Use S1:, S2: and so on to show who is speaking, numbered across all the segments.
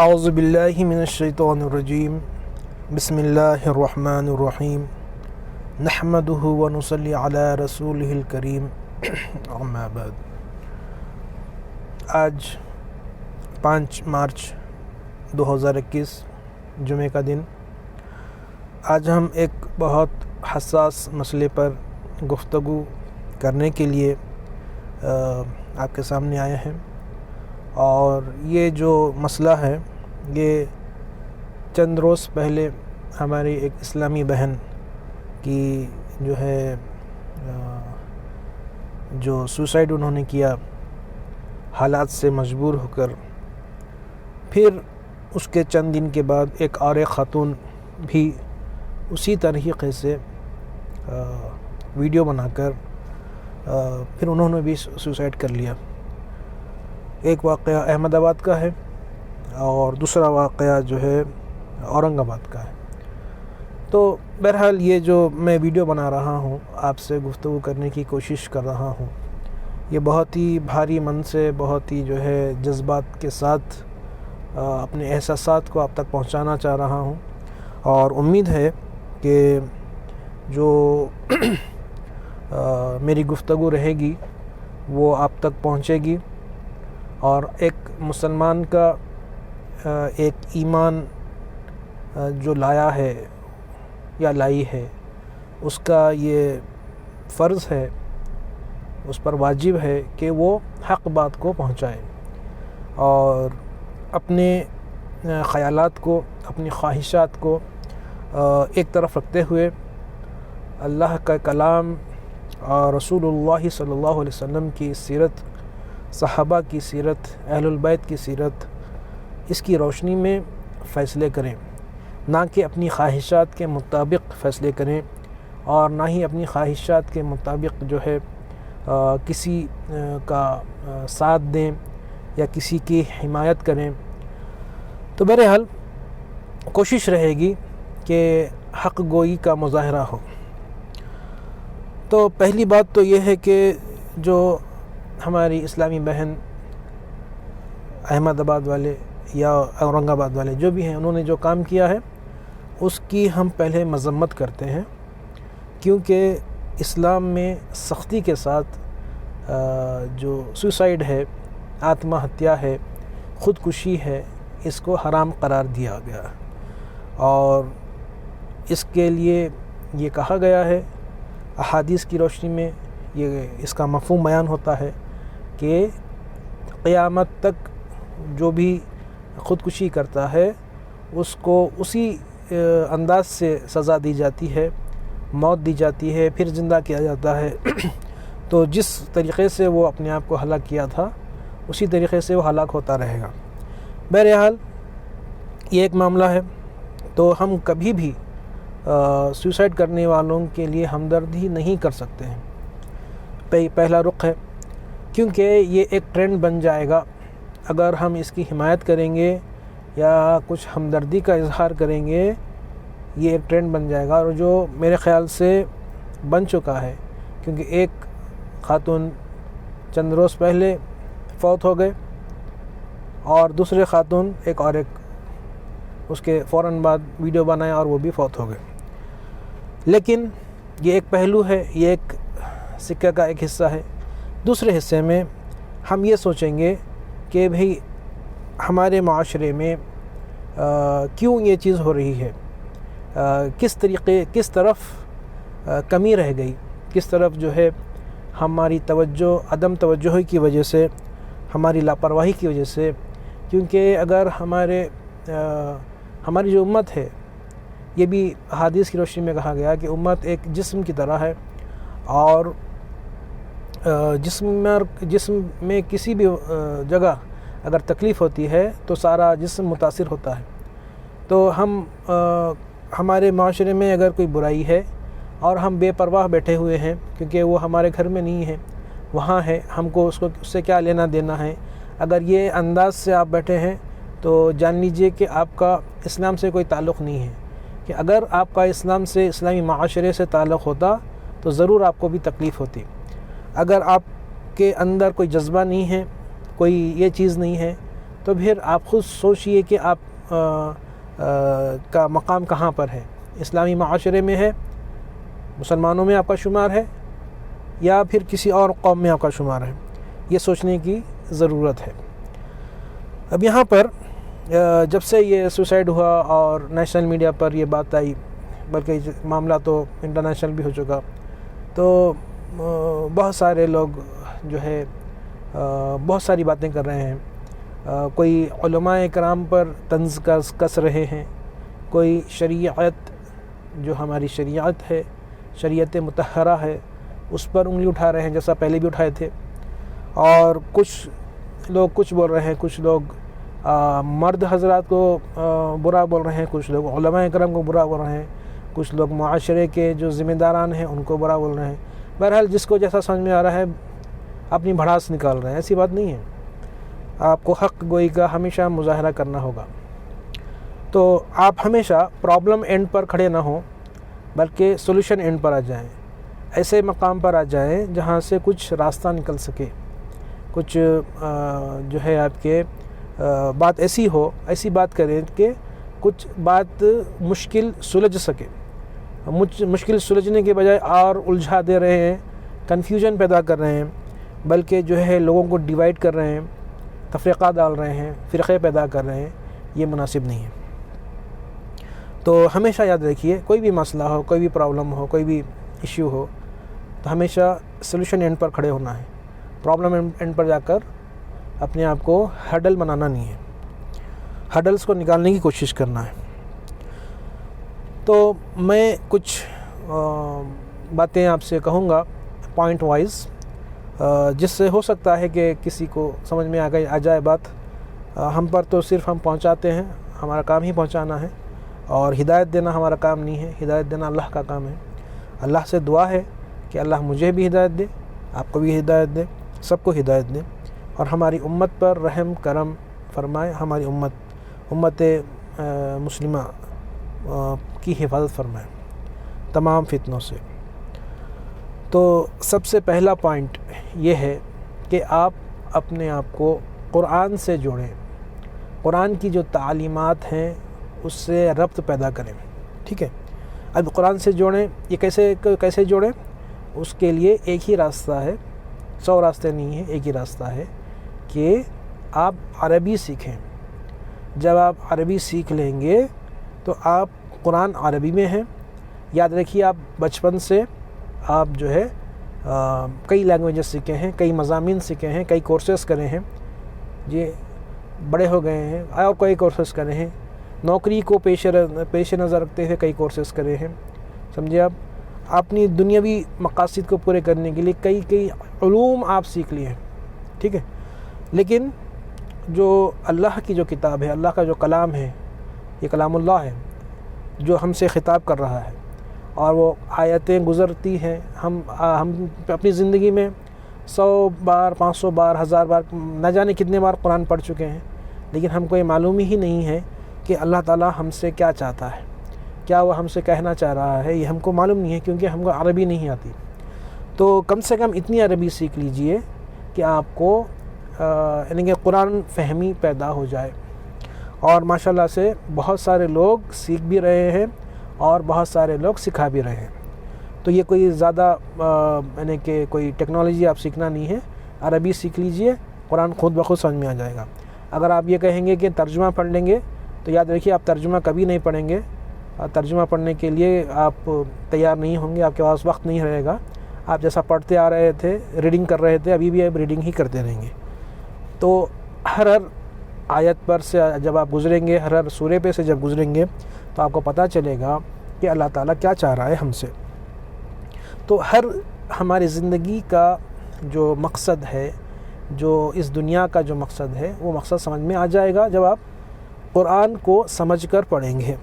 S1: اعوذ باللہ من الشیطان الرجیم بسم اللہ الرحمن الرحیم نحمدہ ونصلی علی رسولہ الکریم اما بعد۔ آج 5 مارچ 2021 جمعہ کا دن۔ آج ہم ایک بہت حساس مسئلے پر گفتگو کرنے کے لیے آپ کے سامنے آئے ہیں، اور یہ جو مسئلہ ہے یہ چند روز پہلے ہماری ایک اسلامی بہن کی جو سوسائڈ انہوں نے کیا حالات سے مجبور ہو کر، پھر اس کے چند دن کے بعد ایک خاتون بھی اسی طریقے سے ویڈیو بنا کر پھر انہوں نے بھی سوسائڈ کر لیا۔ ایک واقعہ احمد آباد کا ہے اور دوسرا واقعہ جو ہے اورنگ آباد کا ہے۔ تو بہرحال یہ جو میں ویڈیو بنا رہا ہوں، آپ سے گفتگو کرنے کی کوشش کر رہا ہوں، یہ بہت ہی بھاری من سے، بہت ہی جذبات کے ساتھ اپنے احساسات کو آپ تک پہنچانا چاہ رہا ہوں، اور امید ہے کہ جو میری گفتگو رہے گی وہ آپ تک پہنچے گی، اور ایک مسلمان کا ایک ایمان جو لایا ہے یا لائی ہے، اس کا یہ فرض ہے، اس پر واجب ہے کہ وہ حق بات کو پہنچائے، اور اپنے خیالات کو، اپنی خواہشات کو ایک طرف رکھتے ہوئے اللہ کا کلام اور رسول اللہ صلی اللہ علیہ وسلم کی سیرت، صحابہ کی سیرت، اہل البیت کی سیرت، اس کی روشنی میں فیصلے کریں، نہ کہ اپنی خواہشات کے مطابق فیصلے کریں، اور نہ ہی اپنی خواہشات کے مطابق کسی کا ساتھ دیں یا کسی کی حمایت کریں۔ تو بہرحال کوشش رہے گی کہ حق گوئی کا مظاہرہ ہو۔ تو پہلی بات تو یہ ہے کہ جو ہماری اسلامی بہن احمد آباد والے یا اورنگ آباد والے جو بھی ہیں، انہوں نے جو کام کیا ہے اس کی ہم پہلے مذمت کرتے ہیں، کیونکہ اسلام میں سختی کے ساتھ جو سوسائڈ ہے، آتما ہتیا ہے، خودکشی ہے، اس کو حرام قرار دیا گیا، اور اس کے لیے یہ کہا گیا ہے، احادیث کی روشنی میں اس کا مفہوم بیان ہوتا ہے کہ قیامت تک جو بھی خودکشی کرتا ہے اس کو اسی انداز سے سزا دی جاتی ہے، موت دی جاتی ہے، پھر زندہ کیا جاتا ہے۔ تو جس طریقے سے وہ اپنے آپ کو ہلاک کیا تھا اسی طریقے سے وہ ہلاک ہوتا رہے گا۔ بہرحال یہ ایک معاملہ ہے، تو ہم کبھی بھی سوسائڈ کرنے والوں کے لیے ہمدردی نہیں کر سکتے ہیں، پہلا رخ ہے، کیونکہ یہ ایک ٹرینڈ بن جائے گا اگر ہم اس کی حمایت کریں گے یا کچھ ہمدردی کا اظہار کریں گے، یہ ایک ٹرینڈ بن جائے گا، اور جو میرے خیال سے بن چکا ہے، کیونکہ ایک خاتون چند روز پہلے فوت ہو گئے، اور دوسرے خاتون ایک اس کے فوراً بعد ویڈیو بنایا اور وہ بھی فوت ہو گئے۔ لیکن یہ ایک پہلو ہے، یہ ایک سکہ کا ایک حصہ ہے۔ دوسرے حصے میں ہم یہ سوچیں گے کہ بھئی ہمارے معاشرے میں کیوں یہ چیز ہو رہی ہے، کس طرف کمی رہ گئی، کس طرف ہماری توجہ، عدم توجہ کی وجہ سے، ہماری لاپرواہی کی وجہ سے، کیونکہ اگر ہماری جو امت ہے، یہ بھی احادیث کی روشنی میں کہا گیا کہ امت ایک جسم کی طرح ہے، اور جسم میں کسی بھی جگہ اگر تکلیف ہوتی ہے تو سارا جسم متاثر ہوتا ہے۔ تو ہمارے معاشرے میں اگر کوئی برائی ہے اور ہم بے پرواہ بیٹھے ہوئے ہیں، کیونکہ وہ ہمارے گھر میں نہیں ہے، وہاں ہے، ہم کو اس سے کیا لینا دینا ہے، اگر یہ انداز سے آپ بیٹھے ہیں تو جان لیجئے کہ آپ کا اسلام سے کوئی تعلق نہیں ہے، کہ اگر آپ کا اسلام سے، اسلامی معاشرے سے تعلق ہوتا تو ضرور آپ کو بھی تکلیف ہوتی۔ اگر آپ کے اندر کوئی جذبہ نہیں ہے، کوئی یہ چیز نہیں ہے، تو پھر آپ خود سوچئے کہ آپ کا مقام کہاں پر ہے، اسلامی معاشرے میں ہے، مسلمانوں میں آپ کا شمار ہے، یا پھر کسی اور قوم میں آپ کا شمار ہے. یہ سوچنے کی ضرورت ہے. اب یہاں پر جب سے یہ سوسائڈ ہوا اور نیشنل میڈیا پر یہ بات آئی، بلکہ معاملہ تو انٹرنیشنل بھی ہو چکا، تو بہت سارے لوگ جو ہے بہت ساری باتیں کر رہے ہیں. کوئی علماء کرام پر طنز کس رہے ہیں، کوئی شریعت جو ہماری شریعت ہے، شریعت مطہرہ ہے، اس پر انگلی اٹھا رہے ہیں جیسا پہلے بھی اٹھائے تھے. اور کچھ لوگ کچھ بول رہے ہیں، کچھ لوگ مرد حضرات کو برا بول رہے ہیں، کچھ لوگ علماء کرام کو برا بول رہے ہیں، کچھ لوگ معاشرے کے جو ذمہ داران ہیں ان کو برا بول رہے ہیں. بہرحال جس کو جیسا سمجھ میں آ رہا ہے اپنی بھڑاس نکال رہے ہیں. ایسی بات نہیں ہے. آپ کو حق گوئی کا ہمیشہ مظاہرہ کرنا ہوگا. تو آپ ہمیشہ پرابلم اینڈ پر کھڑے نہ ہوں، بلکہ سولوشن اینڈ پر آ جائیں. ایسے مقام پر آ جائیں جہاں سے کچھ راستہ نکل سکے، کچھ جو ہے آپ کے بات ایسی بات کریں کہ کچھ بات مشکل سلجھ سکے. مشکل سلجھنے کے بجائے اور الجھا دے رہے ہیں، کنفیوژن پیدا کر رہے ہیں، بلکہ جو ہے لوگوں کو ڈیوائیڈ کر رہے ہیں، تفرقہ ڈال رہے ہیں، فرقے پیدا کر رہے ہیں. یہ مناسب نہیں ہے. تو ہمیشہ یاد رکھیے، کوئی بھی مسئلہ ہو، کوئی بھی پرابلم ہو، کوئی بھی ایشو ہو، تو ہمیشہ سولوشن اینڈ پر کھڑے ہونا ہے. پرابلم اینڈ پر جا کر اپنے آپ کو ہرڈل بنانا نہیں ہے. ہرڈلز کو نکالنے کی کوشش کرنا ہے. تو میں کچھ باتیں آپ سے کہوں گا پوائنٹ وائز، جس سے ہو سکتا ہے کہ کسی کو سمجھ میں آ جائے بات. ہم پر تو صرف ہم پہنچاتے ہیں، ہمارا کام ہی پہنچانا ہے، اور ہدایت دینا ہمارا کام نہیں ہے. ہدایت دینا اللہ کا کام ہے. اللہ سے دعا ہے کہ اللہ مجھے بھی ہدایت دے، آپ کو بھی ہدایت دے، سب کو ہدایت دے، اور ہماری امت پر رحم کرم فرمائے. ہماری امت مسلمہ کی حفاظت فرمائے تمام فتنوں سے. تو سب سے پہلا پوائنٹ یہ ہے کہ آپ اپنے آپ کو قرآن سے جوڑیں. قرآن کی جو تعلیمات ہیں اس سے ربط پیدا کریں. ٹھیک ہے. اب قرآن سے جوڑیں. یہ کیسے جوڑیں؟ اس کے لیے ایک ہی راستہ ہے، 100 راستے نہیں ہیں. ایک ہی راستہ ہے کہ آپ عربی سیکھیں. جب آپ عربی سیکھ لیں گے تو آپ قرآن عربی میں ہیں. یاد رکھیے، آپ بچپن سے آپ جو ہے کئی لینگویجز سیکھے ہیں، کئی مضامین سیکھے ہیں، کئی کورسز کرے ہیں. یہ بڑے ہو گئے ہیں اور کئی کورسز کرے ہیں. نوکری کو پیش نظر رکھتے ہوئے کئی کورسز کرے ہیں. سمجھے آپ اپنی دنیاوی مقاصد کو پورے کرنے کے لیے کئی علوم آپ سیکھ لیے ہیں. ٹھیک ہے. لیکن جو اللہ کی جو کتاب ہے، اللہ کا جو کلام ہے، یہ کلام اللہ ہے جو ہم سے خطاب کر رہا ہے، اور وہ آیتیں گزرتی ہیں. ہم اپنی زندگی میں 100 بار، 500 بار، 1000 بار، نہ جانے کتنے بار قرآن پڑھ چکے ہیں، لیکن ہم کو یہ معلوم ہی نہیں ہے کہ اللہ تعالیٰ ہم سے کیا چاہتا ہے، کیا وہ ہم سے کہنا چاہ رہا ہے. یہ ہم کو معلوم نہیں ہے کیونکہ ہم کو عربی نہیں آتی. تو کم سے کم اتنی عربی سیکھ لیجئے کہ آپ کو یعنی کہ قرآن فہمی پیدا ہو جائے. اور ماشاءاللہ سے بہت سارے لوگ سیکھ بھی رہے ہیں اور بہت سارے لوگ سکھا بھی رہے ہیں. تو یہ کوئی زیادہ یعنی کہ کوئی ٹیکنالوجی آپ سیکھنا نہیں ہے. عربی سیکھ لیجئے، قرآن خود بخود سمجھ میں آ جائے گا. اگر آپ یہ کہیں گے کہ ترجمہ پڑھ لیں گے، تو یاد رکھیے آپ ترجمہ کبھی نہیں پڑھیں گے. ترجمہ پڑھنے کے لیے آپ تیار نہیں ہوں گے، آپ کے پاس وقت نہیں رہے گا. آپ جیسا پڑھتے آ رہے تھے، ریڈنگ کر رہے تھے، ابھی بھی آپ ریڈنگ ہی کرتے رہیں گے. تو ہر آیت پر سے جب آپ گزریں گے، ہر سورے پہ سے جب گزریں گے، تو آپ کو پتہ چلے گا کہ اللہ تعالیٰ کیا چاہ رہا ہے ہم سے. تو ہماری زندگی کا جو مقصد ہے، جو اس دنیا کا جو مقصد ہے، وہ مقصد سمجھ میں آ جائے گا جب آپ قرآن کو سمجھ کر پڑھیں گے.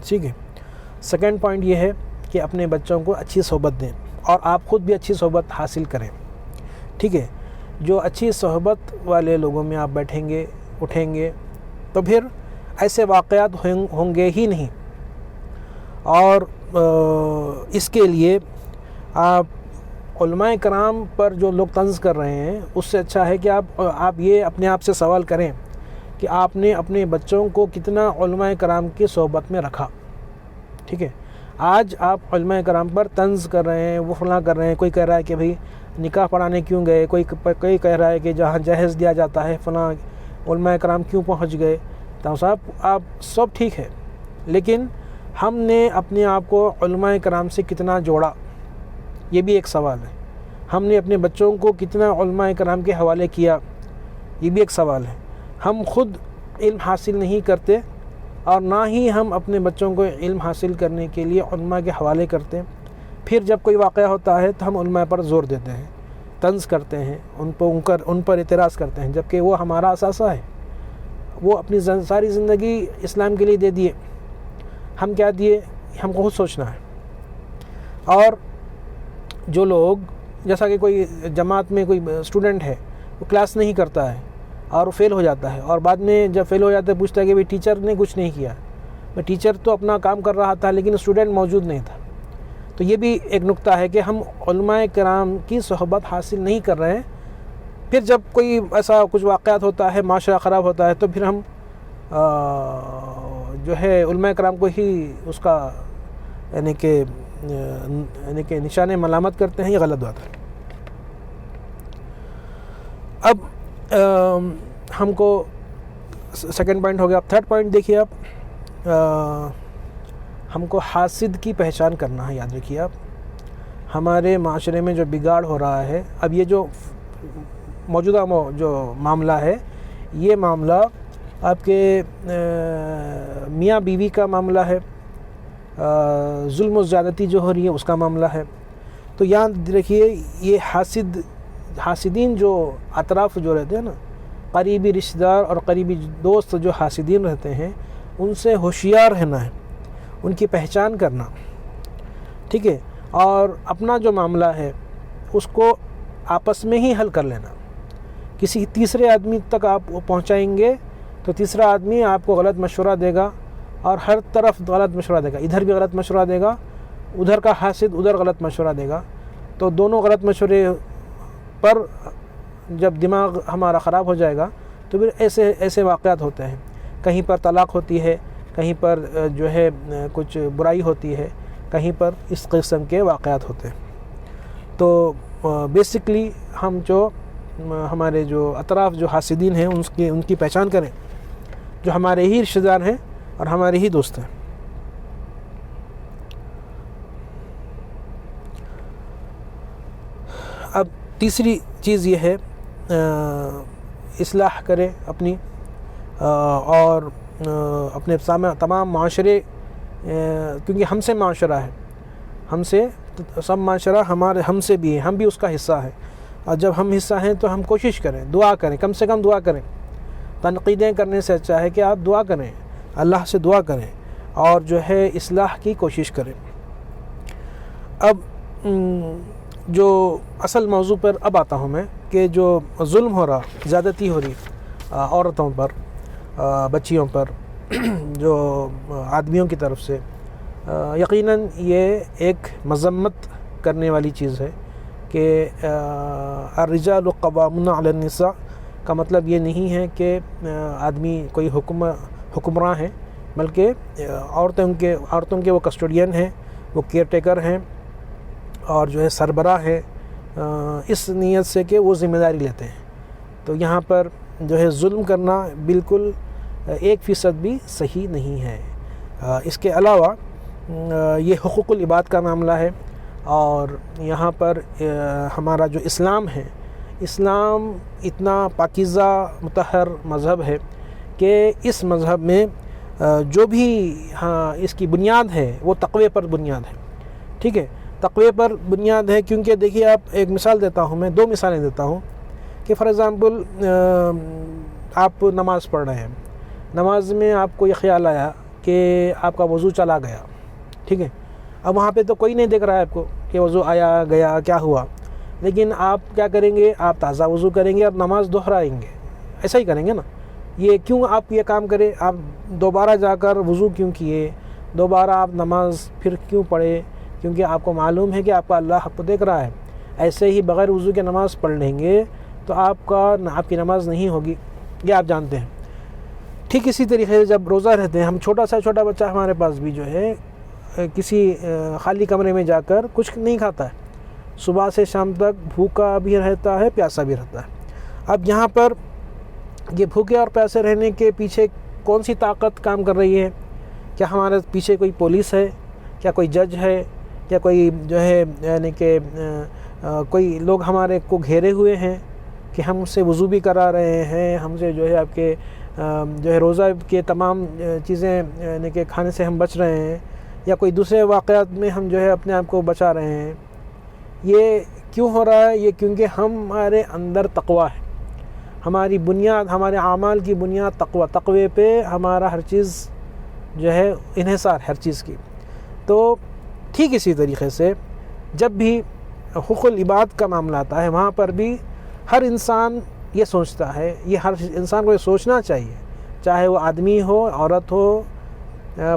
S1: ٹھیک ہے. سیکنڈ پوائنٹ یہ ہے کہ اپنے بچوں کو اچھی صحبت دیں، اور آپ خود بھی اچھی صحبت حاصل کریں. ٹھیک ہے. جو اچھی صحبت والے لوگوں میں آپ بیٹھیں گے، اٹھیں گے، تو پھر ایسے واقعات ہوں گے ہی نہیں. اور اس کے لیے آپ علماء کرام پر جو لوگ طنز کر رہے ہیں، اس سے اچھا ہے کہ آپ یہ اپنے آپ سے سوال کریں کہ آپ نے اپنے بچوں کو کتنا علماء کرام کی صحبت میں رکھا. ٹھیک ہے، آج آپ علماء کرام پر طنز کر رہے ہیں، وہ فلاں کر رہے ہیں. کوئی کہہ رہا ہے کہ بھئی نکاح پڑھانے کیوں گئے، کوئی کہہ رہا ہے کہ جہاں جہیز دیا جاتا ہے فلاں علماء کرام کیوں پہنچ گئے. تو صاحب آپ سب ٹھیک ہے، لیکن ہم نے اپنے آپ کو علماء کرام سے کتنا جوڑا، یہ بھی ایک سوال ہے. ہم نے اپنے بچوں کو کتنا علماء کرام کے حوالے کیا، یہ بھی ایک سوال ہے. ہم خود علم حاصل نہیں کرتے اور نہ ہی ہم اپنے بچوں کو علم حاصل کرنے کے لیے علماء کے حوالے کرتے ہیں. پھر جب کوئی واقعہ ہوتا ہے تو ہم علماء پر زور دیتے ہیں، طنز کرتے ہیں، ان پر اعتراض کرتے ہیں، جبکہ وہ ہمارا اثاثہ ہے. وہ اپنی ساری زندگی اسلام کے لیے دے دیے، ہم کیا دیے ہم کو خود سوچنا ہے. اور جو لوگ، جیسا کہ کوئی جماعت میں کوئی اسٹوڈنٹ ہے، وہ کلاس نہیں کرتا ہے اور وہ فیل ہو جاتا ہے، اور بعد میں جب فیل ہو جاتا ہے پوچھتا ہے کہ بھئی ٹیچر نے کچھ نہیں کیا. ٹیچر تو اپنا کام کر رہا تھا لیکن اسٹوڈنٹ موجود نہیں تھا. تو یہ بھی ایک نقطہ ہے کہ ہم علماء کرام کی صحبت حاصل نہیں کر رہے ہیں. پھر جب کوئی ایسا کچھ واقعات ہوتا ہے، معاشرہ خراب ہوتا ہے، تو پھر ہم جو ہے علماء کرام کو ہی اس کا یعنی کہ نشان ملامت کرتے ہیں. یہ غلط بات ہے. اب ہم کو سیکنڈ پوائنٹ ہو گیا. اب تھرڈ پوائنٹ دیکھیے آپ، ہم کو حاسد کی پہچان کرنا ہے. یاد رکھیے آپ، ہمارے معاشرے میں جو بگاڑ ہو رہا ہے، اب یہ جو موجودہ جو معاملہ ہے، یہ معاملہ آپ کے میاں بیوی کا معاملہ ہے، ظلم و زیادتی جو ہو رہی ہے اس کا معاملہ ہے. تو یاد رکھیے یہ حاسدین جو اطراف جو رہتے ہیں نا، قریبی رشتہ دار اور قریبی دوست جو حاسدین رہتے ہیں، ان سے ہوشیار رہنا ہے، ان کی پہچان کرنا. ٹھیک ہے، اور اپنا جو معاملہ ہے اس کو آپس میں ہی حل کر لینا. کسی تیسرے آدمی تک آپ پہنچائیں گے تو تیسرا آدمی آپ کو غلط مشورہ دے گا، اور ہر طرف غلط مشورہ دے گا. ادھر بھی غلط مشورہ دے گا، ادھر کا حاسد ادھر غلط مشورہ دے گا. تو دونوں غلط مشورے پر جب دماغ ہمارا خراب ہو جائے گا تو پھر ایسے واقعات ہوتے ہیں. کہیں پر طلاق ہوتی ہے، کہیں پر جو ہے کچھ برائی ہوتی ہے، کہیں پر اس قسم کے واقعات ہوتے ہیں. تو بیسکلی ہم جو ہمارے جو اطراف جو حاسدین ہیں ان کی پہچان کریں، جو ہمارے ہی رشتہ دار ہیں اور ہمارے ہی دوست ہیں. اب تیسری چیز یہ ہے، اصلاح کرے اپنی، اور اپنے تمام معاشرے، کیونکہ ہم سے معاشرہ ہے، ہم سے سب معاشرہ ہم سے بھی ہے، ہم بھی اس کا حصہ ہیں. اور جب ہم حصہ ہیں تو ہم کوشش کریں، دعا کریں، کم سے کم دعا کریں. تنقیدیں کرنے سے اچھا ہے کہ آپ دعا کریں، اللہ سے دعا کریں اور جو ہے اصلاح کی کوشش کریں. اب جو اصل موضوع پر اب آتا ہوں میں، کہ جو ظلم ہو رہا، زیادتی ہو رہی عورتوں پر، بچیوں پر، جو آدمیوں کی طرف سے، یقیناً یہ ایک مذمت کرنے والی چیز ہے. کہ الرجال قوامون علی النساء کا مطلب یہ نہیں ہے کہ آدمی کوئی حکمراں ہیں، بلکہ عورتوں کے وہ کسٹوڈین ہیں، وہ کیئر ٹیکر ہیں اور جو ہے سربراہ ہیں، اس نیت سے کہ وہ ذمہ داری لیتے ہیں. تو یہاں پر جو ہے ظلم کرنا بالکل 1% بھی صحیح نہیں ہے. اس کے علاوہ یہ حقوق العباد کا معاملہ ہے، اور یہاں پر ہمارا جو اسلام ہے، اسلام اتنا پاکیزہ مطہر مذہب ہے کہ اس مذہب میں جو بھی اس کی بنیاد ہے وہ تقوی پر بنیاد ہے. ٹھیک ہے، تقوی پر بنیاد ہے. کیونکہ دیکھیے، آپ ایک مثال دیتا ہوں، میں 2 مثالیں دیتا ہوں. کہ فار ایگزامپل آپ نماز پڑھ رہے ہیں، نماز میں آپ کو یہ خیال آیا کہ آپ کا وضو چلا گیا. ٹھیک ہے، اب وہاں پہ تو کوئی نہیں دیکھ رہا ہے آپ کو کہ وضو آیا گیا کیا ہوا، لیکن آپ کیا کریں گے؟ آپ تازہ وضو کریں گے اور نماز دہرائیں گے. ایسا ہی کریں گے نا. یہ کیوں آپ یہ کام کریں؟ آپ دوبارہ جا کر وضو کیوں کیے؟ دوبارہ آپ نماز پھر کیوں پڑھے؟ کیونکہ آپ کو معلوم ہے کہ آپ کا اللہ آپ کو دیکھ رہا ہے. ایسے ہی بغیر وضو کے نماز پڑھ لیں گے تو آپ کی نماز نہیں ہوگی، یہ آپ جانتے ہیں. ٹھیک اسی طریقے سے جب روزہ رہتے ہیں ہم، چھوٹا بچہ ہمارے پاس بھی جو ہے کسی خالی کمرے میں جا کر کچھ نہیں کھاتا ہے، صبح سے شام تک بھوکا بھی رہتا ہے، پیاسا بھی رہتا ہے۔ اب یہاں پر یہ بھوکے اور پیاسے رہنے کے پیچھے کون سی طاقت کام کر رہی ہے؟ کیا ہمارے پیچھے کوئی پولیس ہے؟ کیا کوئی جج ہے؟ کیا کوئی جو ہے یعنی کہ کوئی لوگ ہمارے کو گھیرے ہوئے ہیں کہ ہم سے وضو بھی کرا رہے ہیں، ہم سے جو ہے آپ کے جو ہے روزہ کے تمام چیزیں یعنی کہ کھانے سے ہم بچ رہے ہیں، یا کوئی دوسرے واقعات میں ہم جو ہے اپنے آپ کو بچا رہے ہیں؟ یہ کیوں ہو رہا ہے؟ یہ کیونکہ ہمارے اندر تقویٰ ہے، ہماری بنیاد، ہمارے اعمال کی بنیاد تقوی پہ ہمارا ہر چیز جو ہے انحصار ہر چیز کی۔ تو ٹھیک اسی طریقے سے جب بھی حقوق العباد کا معاملہ آتا ہے وہاں پر بھی ہر انسان یہ سوچتا ہے، یہ ہر انسان کو یہ سوچنا چاہیے، چاہے وہ آدمی ہو، عورت ہو،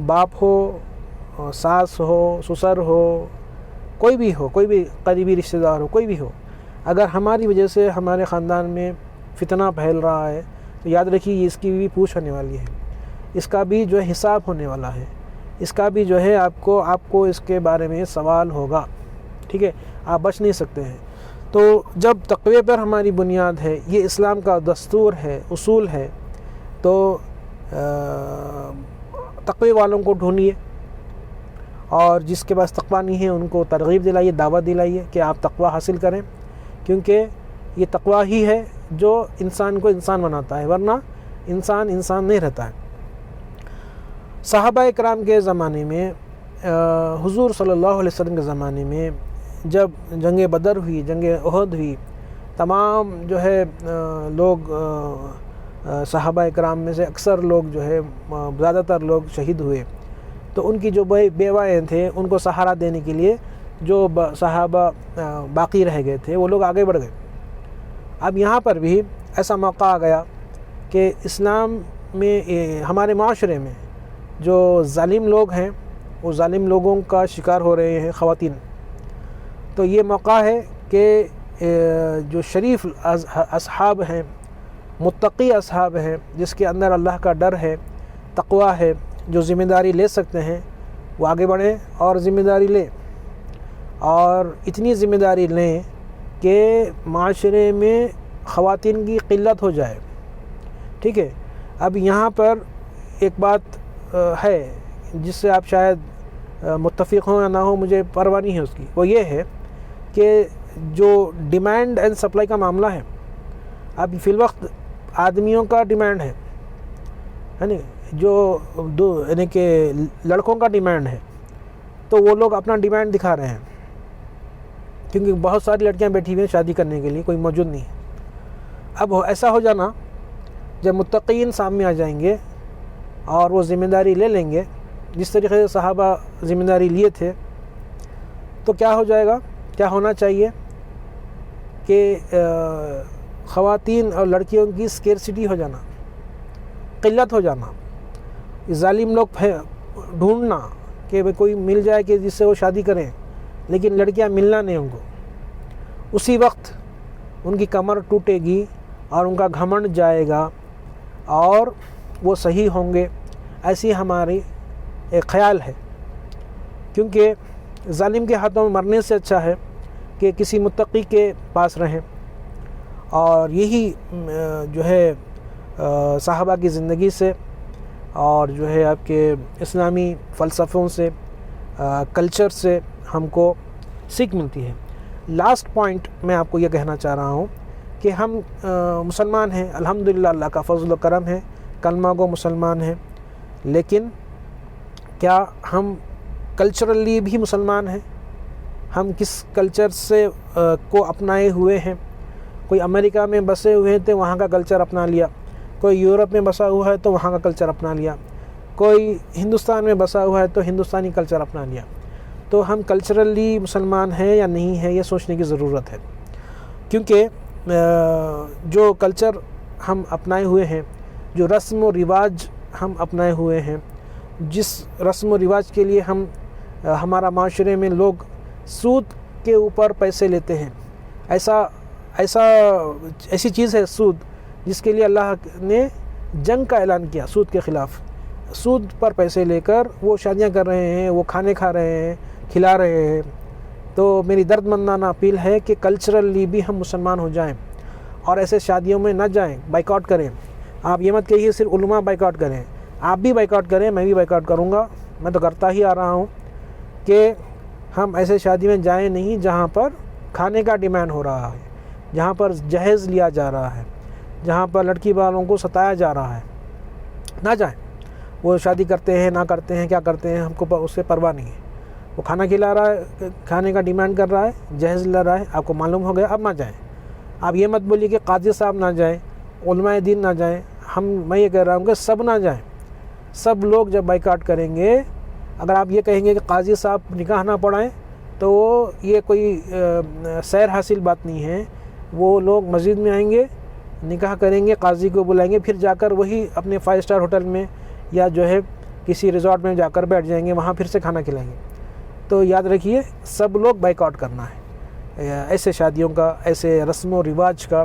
S1: باپ ہو، ساس ہو، سسر ہو، کوئی بھی قریبی رشتہ دار ہو، کوئی بھی ہو، اگر ہماری وجہ سے ہمارے خاندان میں فتنہ پھیل رہا ہے تو یاد رکھیے اس کی بھی پوچھ ہونے والی ہے، اس کا بھی جو ہے حساب ہونے والا ہے، اس کا بھی جو ہے آپ کو اس کے بارے میں سوال ہوگا، ٹھیک ہے؟ آپ بچ نہیں سکتے ہیں۔ تو جب تقوی پر ہماری بنیاد ہے، یہ اسلام کا دستور ہے، اصول ہے، تو تقوی والوں کو ڈھونڈیے، اور جس کے پاس تقوی نہیں ہے ان کو ترغیب دلائیے، دعوت دلائیے کہ آپ تقوی حاصل کریں، کیونکہ یہ تقوی ہی ہے جو انسان کو انسان بناتا ہے، ورنہ انسان نہیں رہتا ہے۔ صحابہ کرام کے زمانے میں، حضور صلی اللہ علیہ وسلم کے زمانے میں جب جنگ بدر ہوئی، جنگ احد ہوئی، تمام جو ہے لوگ صحابہ کرام میں سے اکثر لوگ جو ہے زیادہ تر لوگ شہید ہوئے، تو ان کی جو بیوائیں تھے ان کو سہارا دینے کے لیے جو صحابہ باقی رہ گئے تھے وہ لوگ آگے بڑھ گئے۔ اب یہاں پر بھی ایسا موقع آ گیا کہ اسلام میں ہمارے معاشرے میں جو ظالم لوگ ہیں وہ ظالم لوگوں کا شکار ہو رہے ہیں خواتین، تو یہ موقع ہے کہ جو شریف اصحاب ہیں، متقی اصحاب ہیں، جس کے اندر اللہ کا ڈر ہے، تقوی ہے، جو ذمہ داری لے سکتے ہیں وہ آگے بڑھیں اور ذمہ داری لیں، اور اتنی ذمہ داری لیں کہ معاشرے میں خواتین کی قلت ہو جائے، ٹھیک ہے؟ اب یہاں پر ایک بات ہے جس سے آپ شاید متفق ہوں یا نہ ہوں، مجھے پرواہ نہیں ہے اس کی، وہ یہ ہے کہ جو ڈیمانڈ اینڈ سپلائی کا معاملہ ہے، اب فی الوقت آدمیوں کا ڈیمانڈ ہے نا، جو یعنی کہ لڑکوں کا ڈیمانڈ ہے، تو وہ لوگ اپنا ڈیمانڈ دکھا رہے ہیں، کیونکہ بہت ساری لڑکیاں بیٹھی ہوئی ہیں شادی کرنے کے لیے، کوئی موجود نہیں ہے۔ اب ایسا ہو جانا جب متقین سامنے آ جائیں گے اور وہ ذمہ داری لے لیں گے جس طریقے سے صحابہ ذمہ داری لیے تھے، تو کیا ہو جائے گا؟ کیا ہونا چاہیے کہ خواتین اور لڑکیوں کی اسکیرسٹی ہو جانا، قلت ہو جانا، ظالم لوگ ڈھونڈنا کہ کوئی مل جائے کہ جس سے وہ شادی کریں، لیکن لڑکیاں ملنا نہیں ان کو، اسی وقت ان کی کمر ٹوٹے گی اور ان کا گھمنڈ جائے گا اور وہ صحیح ہوں گے، ایسی ہماری ایک خیال ہے، کیونکہ ظالم کے ہاتھوں میں مرنے سے اچھا ہے کہ کسی متقی کے پاس رہیں، اور یہی جو ہے صحابہ کی زندگی سے اور جو ہے آپ کے اسلامی فلسفوں سے، کلچر سے ہم کو سیکھ ملتی ہے۔ لاسٹ پوائنٹ میں آپ کو یہ کہنا چاہ رہا ہوں کہ ہم مسلمان ہیں، الحمدللہ اللہ کا فضل و کرم ہے، کلمہ گو مسلمان ہیں، لیکن کیا ہم کلچرلی بھی مسلمان ہیں؟ ہم کس کلچر سے کو اپنائے ہوئے ہیں؟ کوئی امریکہ میں بسے ہوئے ہیں تو وہاں کا کلچر اپنا لیا، کوئی یورپ میں بسا ہوا ہے تو وہاں کا کلچر اپنا لیا، کوئی ہندوستان میں بسا ہوا ہے تو ہندوستانی کلچر اپنا لیا۔ تو ہم کلچرلی مسلمان ہیں یا نہیں ہیں، یہ سوچنے کی ضرورت ہے، کیونکہ جو کلچر ہم اپنائے ہوئے ہیں، جو رسم و رواج ہم اپنائے ہوئے ہیں، جس رسم و رواج کے لیے ہمارا معاشرے میں لوگ سود کے اوپر پیسے لیتے ہیں، ایسی چیز ہے سود جس کے لیے اللہ نے جنگ کا اعلان کیا سود کے خلاف. سود پر پیسے لے کر وہ شادیاں کر رہے ہیں، وہ کھانے کھا رہے ہیں، کھلا رہے ہیں. تو میری درد مندانہ اپیل ہے کہ کلچرلی بھی ہم مسلمان ہو جائیں اور ایسے شادیوں میں نہ جائیں، بائیکاٹ کریں. آپ یہ مت کہیے صرف علماء بائیکاٹ کریں، آپ بھی بائیکاٹ کریں، میں بھی بائیکاٹ کروں گا، میں تو کرتا ہی آ رہا ہوں کہ ہم ایسے شادی میں جائیں نہیں جہاں پر کھانے کا ڈیمانڈ ہو رہا ہے، جہاں پر جہیز لیا جا رہا ہے، جہاں پر لڑکی والوں کو ستایا جا رہا ہے. نہ جائیں. وہ شادی کرتے ہیں، نہ کرتے ہیں، کیا کرتے ہیں، ہم کو اس سے پرواہ نہیں ہے. وہ کھانا کھلا رہا ہے، کھانے کا ڈیمانڈ کر رہا ہے، جہیز لے رہا ہے، آپ کو معلوم ہو گیا، اب نہ جائیں. آپ یہ مت بولیے کہ قاضی صاحب نہ جائیں، علماء دین نہ جائیں. میں یہ کہہ رہا ہوں کہ سب نہ جائیں. سب لوگ جب بائیکاٹ کریں گے، اگر آپ یہ کہیں گے کہ قاضی صاحب نکاح نہ پڑھائیں تو یہ کوئی سیر حاصل بات نہیں ہے. وہ لوگ مسجد میں آئیں گے، نکاح کریں گے، قاضی کو بلائیں گے، پھر جا کر وہی اپنے 5 اسٹار ہوٹل میں یا جو ہے کسی ریزورٹ میں جا کر بیٹھ جائیں گے، وہاں پھر سے کھانا کھلائیں گے. تو یاد رکھیے سب لوگ بائیکاٹ کرنا ہے ایسے شادیوں کا، ایسے رسم و رواج کا.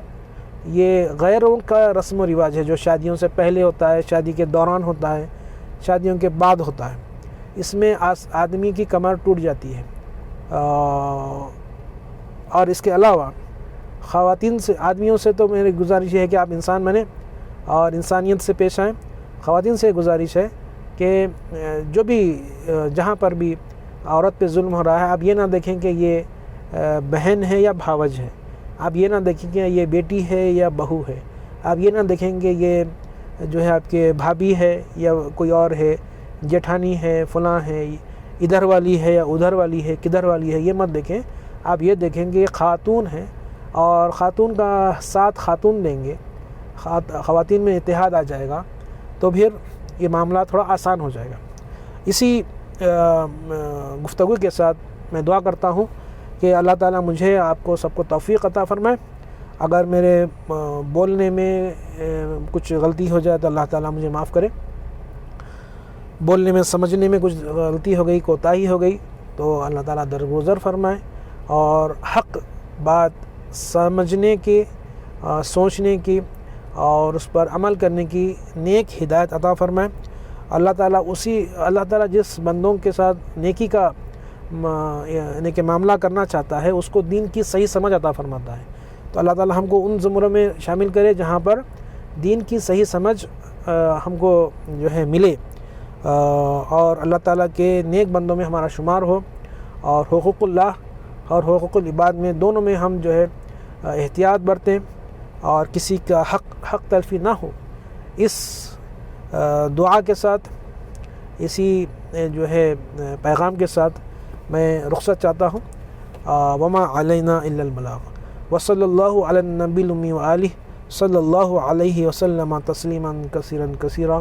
S1: یہ غیروں کا رسم و رواج ہے جو شادیوں سے پہلے ہوتا ہے، شادی کے دوران ہوتا ہے، شادیوں کے بعد ہوتا ہے. اس میں آدمی کی کمر ٹوٹ جاتی ہے. اور اس کے علاوہ خواتین سے، آدمیوں سے تو میری گزارش ہے کہ آپ انسان بنیں اور انسانیت سے پیش آئیں. خواتین سے گزارش ہے کہ جو بھی جہاں پر بھی عورت پہ ظلم ہو رہا ہے، آپ یہ نہ دیکھیں کہ یہ بہن ہے یا بھاوج ہے. آپ یہ نہ دیکھیں کہ یہ بیٹی ہے یا بہو ہے. آپ یہ نہ دیکھیں کہ یہ جو ہے آپ کے بھابھی ہے یا کوئی اور ہے، جیٹھانی ہے، فلاں ہے، ادھر والی ہے یا ادھر والی ہے، کدھر والی ہے. یہ مت دیکھیں. آپ یہ دیکھیں کہ یہ خاتون ہے اور خاتون کا ساتھ خاتون دیں گے، خواتین میں اتحاد آ جائے گا تو پھر یہ معاملہ تھوڑا آسان ہو جائے گا. اسی گفتگو کے ساتھ میں دعا کرتا ہوں کہ اللہ تعالیٰ مجھے، آپ کو، سب کو توفیق عطا فرمائے. اگر میرے بولنے میں کچھ غلطی ہو جائے تو اللہ تعالیٰ مجھے معاف کرے. بولنے میں، سمجھنے میں کچھ غلطی ہو گئی، کوتاہی ہو گئی تو اللہ تعالیٰ درگزر فرمائے اور حق بات سمجھنے کی، سوچنے کی اور اس پر عمل کرنے کی نیک ہدایت عطا فرمائے. اللہ تعالیٰ جس بندوں کے ساتھ نیکی کا یعنی کہ معاملہ کرنا چاہتا ہے اس کو دین کی صحیح سمجھ عطا فرماتا ہے. تو اللہ تعالیٰ ہم کو ان زمروں میں شامل کرے جہاں پر دین کی صحیح سمجھ ہم کو جو ہے ملے، اور اللہ تعالیٰ کے نیک بندوں میں ہمارا شمار ہو، اور حقوق اللہ اور حقوق العباد میں دونوں میں ہم جو ہے احتیاط برتیں اور کسی کا حق تلفی نہ ہو. اس دعا کے ساتھ، اسی جو ہے پیغام کے ساتھ میں رخصت چاہتا ہوں. وما علینا الا البلاغ. وصلی اللہ علی النبی الامی وآلہ صلی اللہ علیہ وسلم تسلیما کثیرا کثیرا.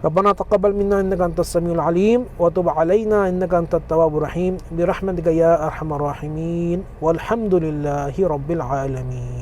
S1: ربنا تقبل منا انك انت السميع العليم وتب علينا انك انت التواب الرحيم برحمتك يا ارحم الراحمين والحمد لله رب العالمين.